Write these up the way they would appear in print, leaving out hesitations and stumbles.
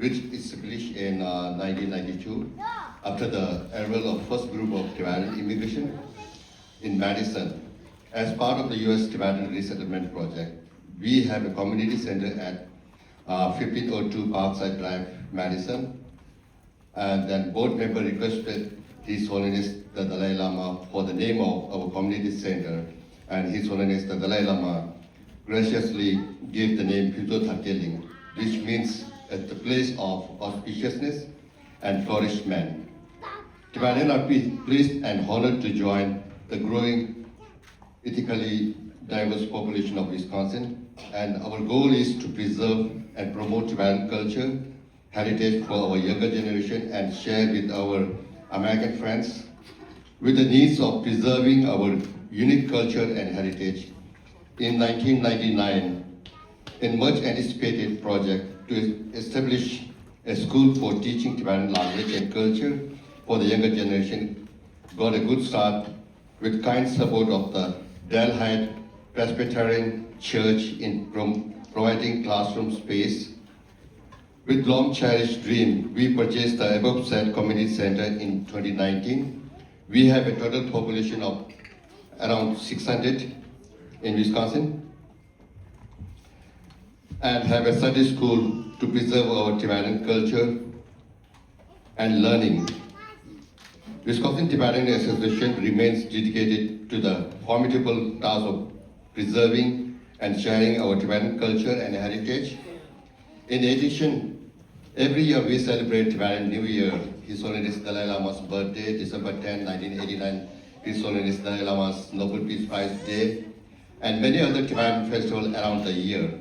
which established in 1992 after the arrival of first group of Tibetan immigration in Madison. As part of the U.S. Tibetan Resettlement Project, we have a community center at 1502 Parkside Drive, Madison. And then board member requested His Holiness the Dalai Lama for the name of our community center, and His Holiness the Dalai Lama graciously gave the name Phuntsho Thakeling, which means at the place of auspiciousness and flourishment. Tibetans are pleased and honored to join the growing ethically diverse population of Wisconsin, and our goal is to preserve and promote Tibetan culture, heritage for our younger generation, and share with our American friends with the needs of preserving our unique culture and heritage. In 1999, a much anticipated project to establish a school for teaching Tibetan language and culture for the younger generation got a good start with kind support of the Delhi Presbyterian Church in providing classroom space. With long cherished dream, we purchased the above said community center in 2019. We have a total population of around 600 in Wisconsin and have a Sunday school to preserve our Tibetan culture and learning. Wisconsin Tibetan Association remains dedicated to the formidable task of preserving and sharing our Tibetan culture and heritage. In addition, every year we celebrate Tibetan New Year, His Holiness Dalai Lama's birthday, December 10, 1989, His Holiness Dalai Lama's Nobel Peace Prize Day, and many other Tibetan festivals around the year.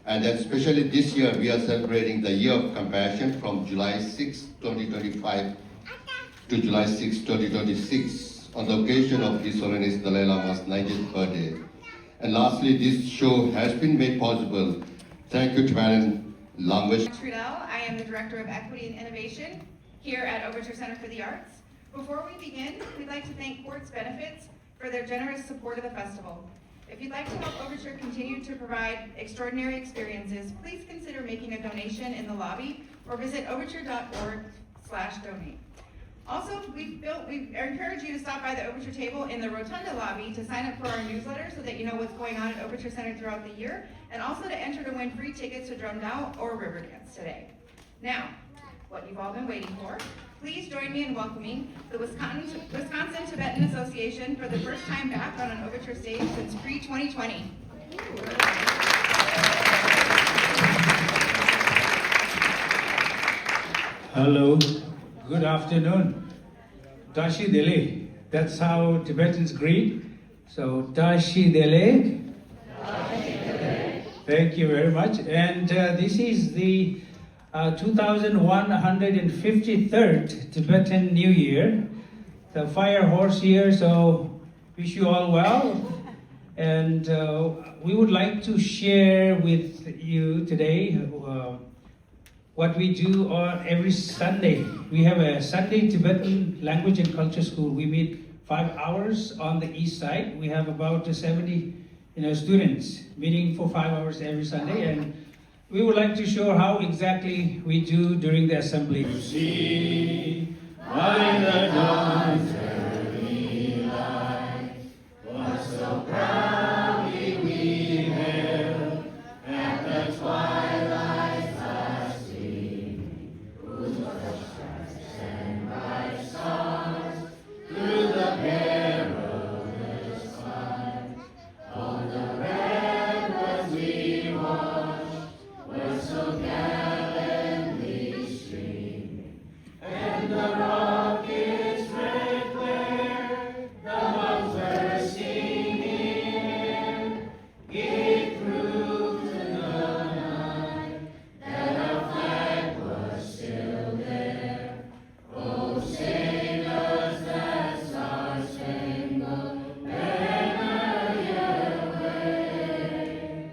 And especially this year, we are celebrating the Year of Compassion from July 6, 2025 to July 6, 2026 on the occasion of His Holiness Dalai Lama's 90th birthday. And lastly, this show has been made possible. Thank you, Tibetan Language. Trudell, I am the Director of Equity and Innovation here at Overture Center for the Arts. Before we begin, we'd like to thank Quartz Benefits for their generous support of the festival. If you'd like to help Overture continue to provide extraordinary experiences, please consider making a donation in the lobby or visit overture.org/donate. Also, we encourage you to stop by the Overture table in the Rotunda lobby to sign up for our newsletter so that you know what's going on at Overture Center throughout the year, and also to enter to win free tickets to Drum Down or River Dance today. Now, what you've all been waiting for, please join me in welcoming the Wisconsin Tibetan Association for the first time back on an Overture stage since pre-2020. Hello, good afternoon. Tashi Dele, that's how Tibetans greet. So Tashi Dele. Thank you very much. And this is the 2153rd Tibetan New Year, the fire horse year, so wish you all well. And we would like to share with you today what we do every Sunday. We have a Sunday Tibetan Language and Culture School. We meet 5 hours on the east side. We have about 70 students meeting for 5 hours every Sunday, and we would like to show how exactly we do during the assembly. You see, by the dawn's early light, was so proudly we hailed at the twilight's last gleam, whose stripes and bright stars through the perilous fight, on the ramparts we watched, were so gallantly streaming, and the rocket's red glare, the bombs bursting in air, gave proof to the night that our flag was still there. Oh, sing us that star-spangled banner yet wave,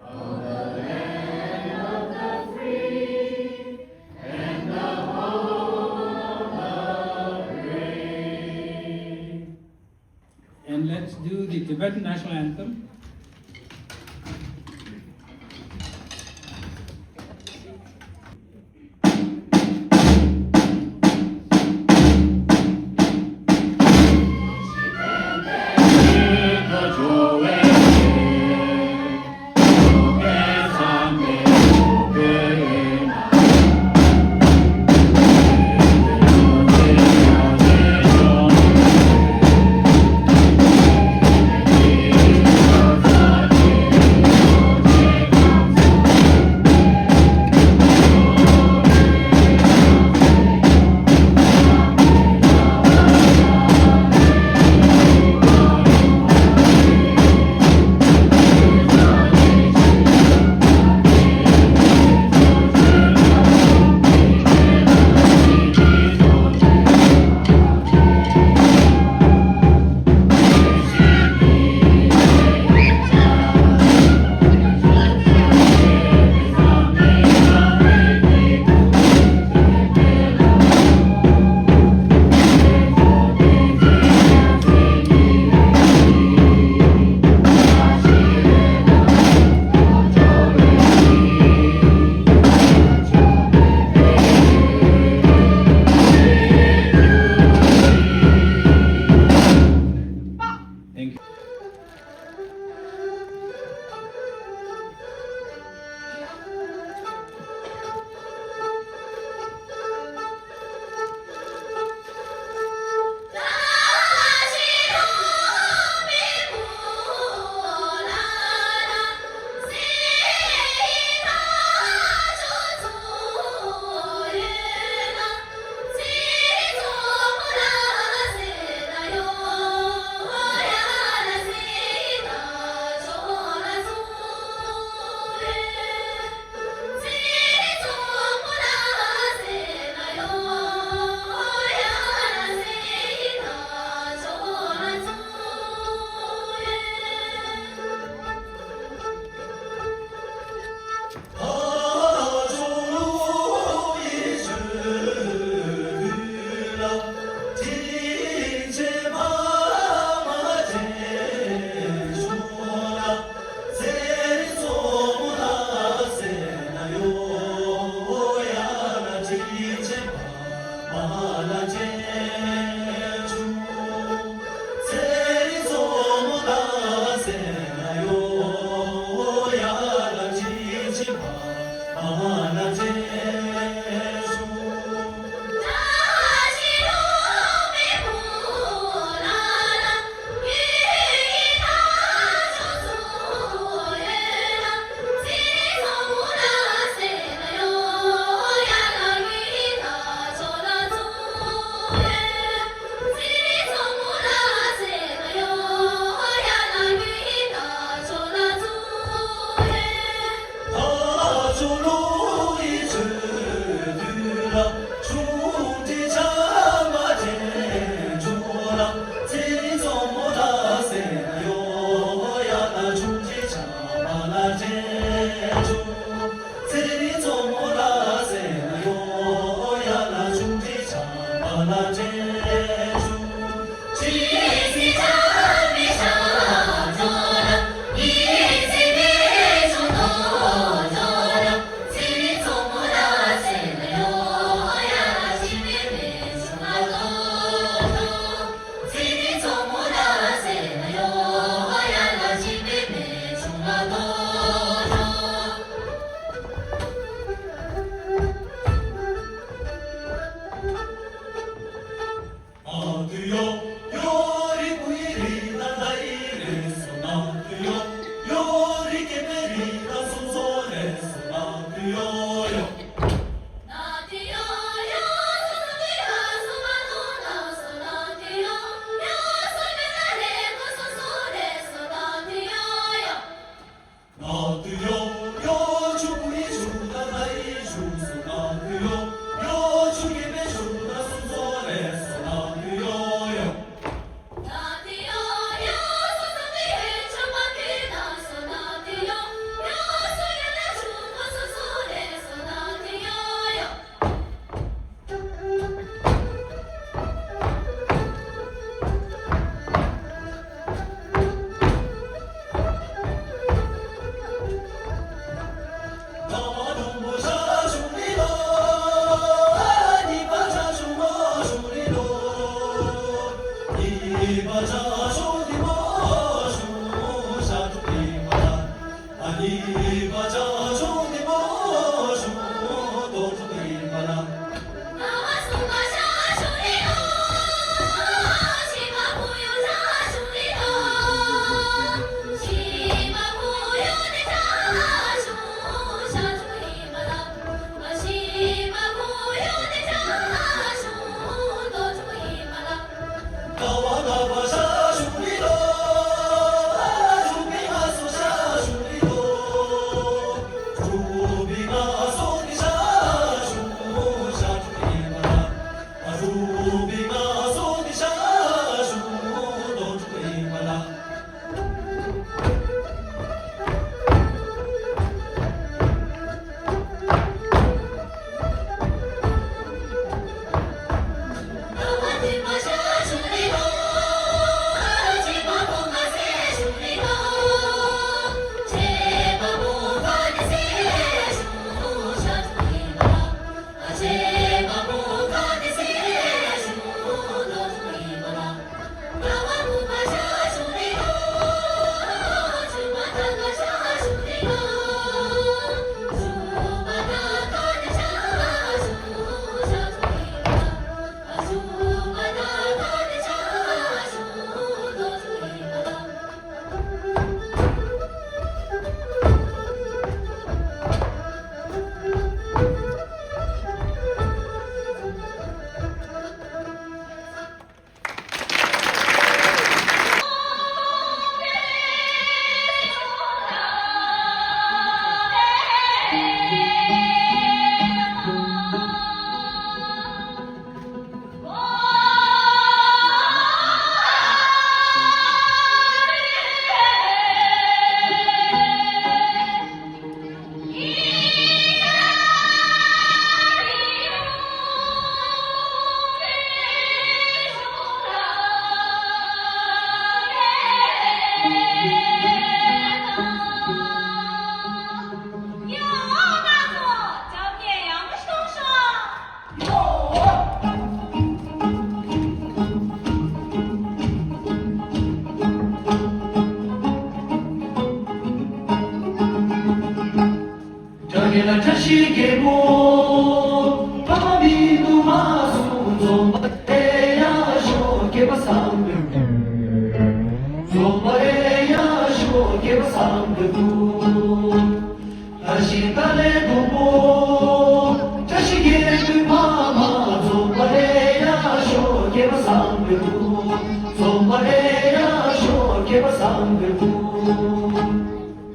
on the land of the free and the home of the brave. And let's do the Tibetan national anthem.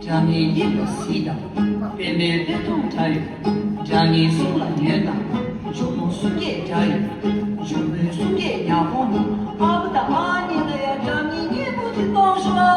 Jani yip sida, peme beton tayo, Jani sula yeda, Juno suge tayo, Juno suge yahona, Abda ani da ya Jani yipu di tongshwa.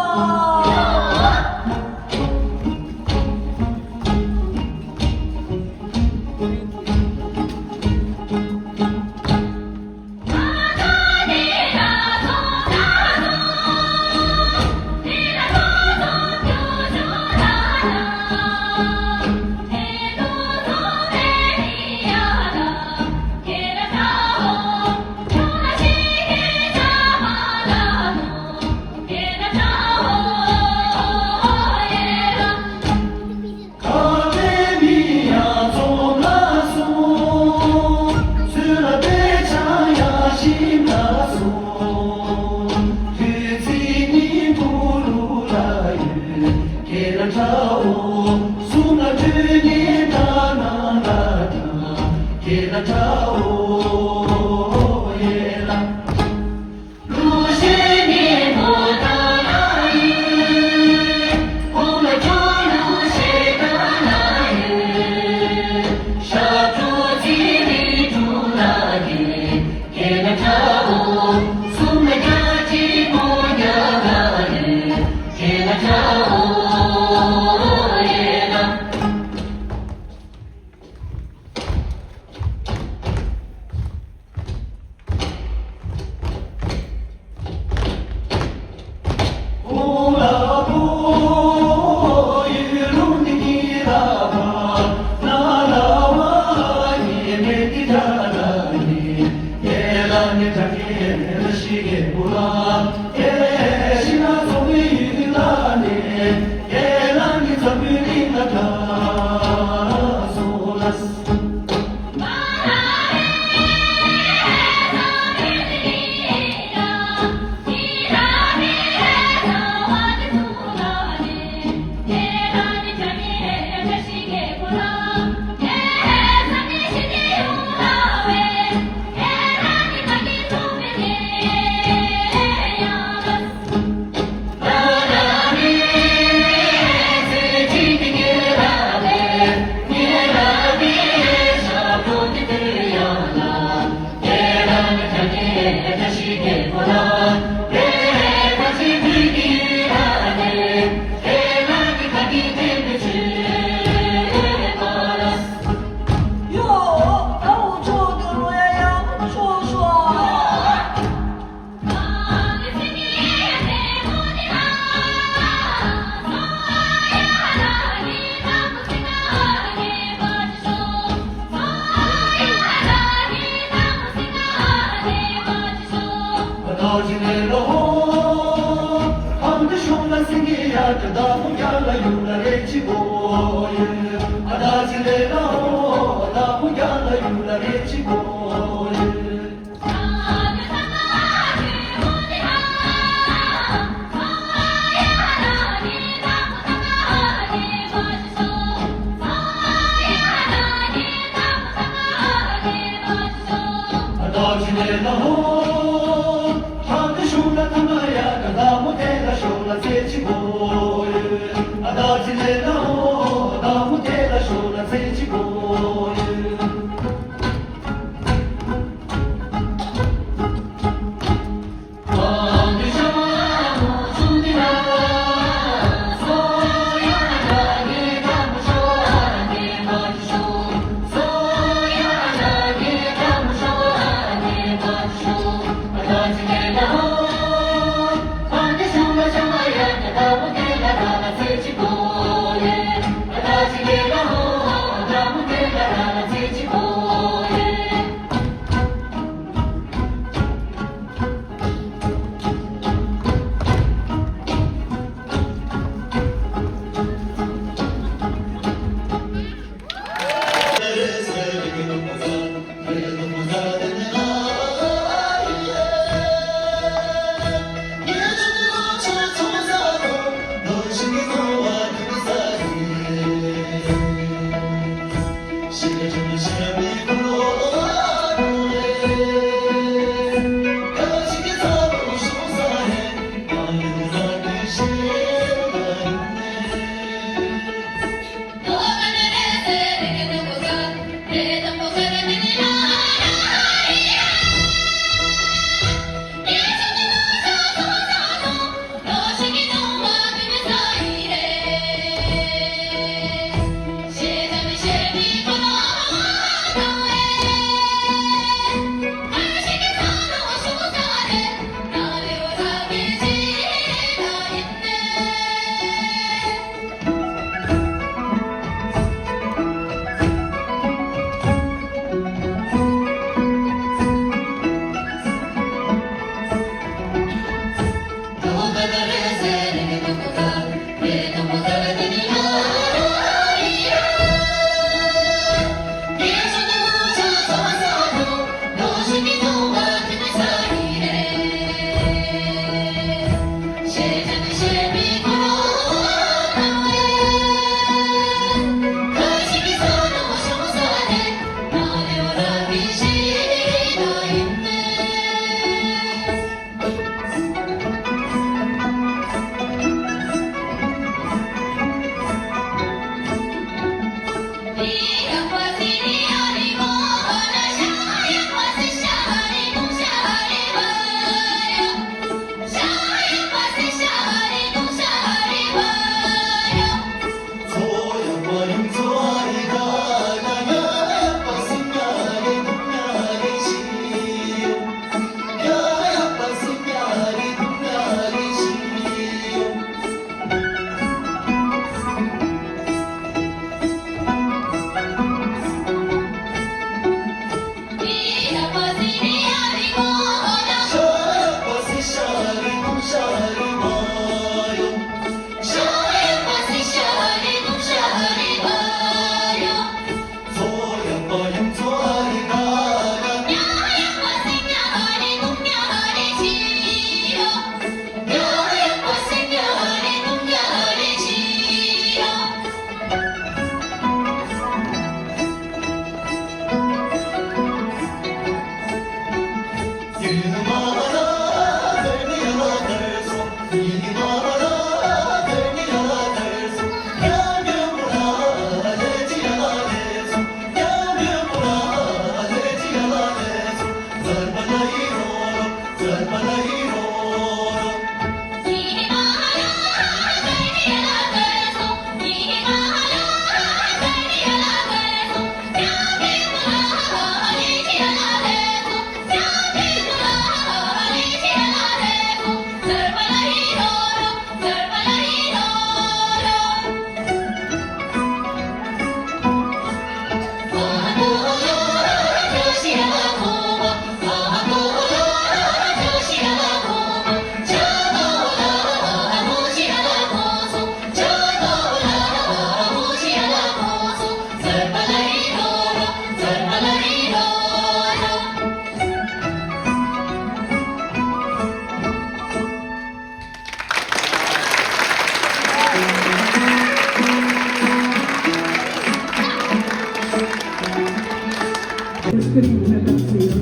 Escribí una canción,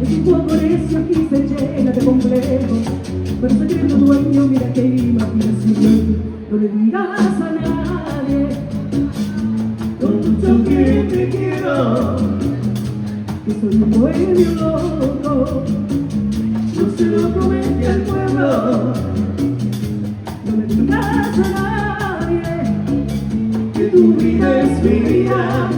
es igual por eso aquí se llena de complejos. Pero soy el dueño, mira qué imaginación. No le digas a nadie lo mucho que te quiero, que soy un bohemio loco. No se lo promete al pueblo. No le digas a nadie que tu vida es mi vida.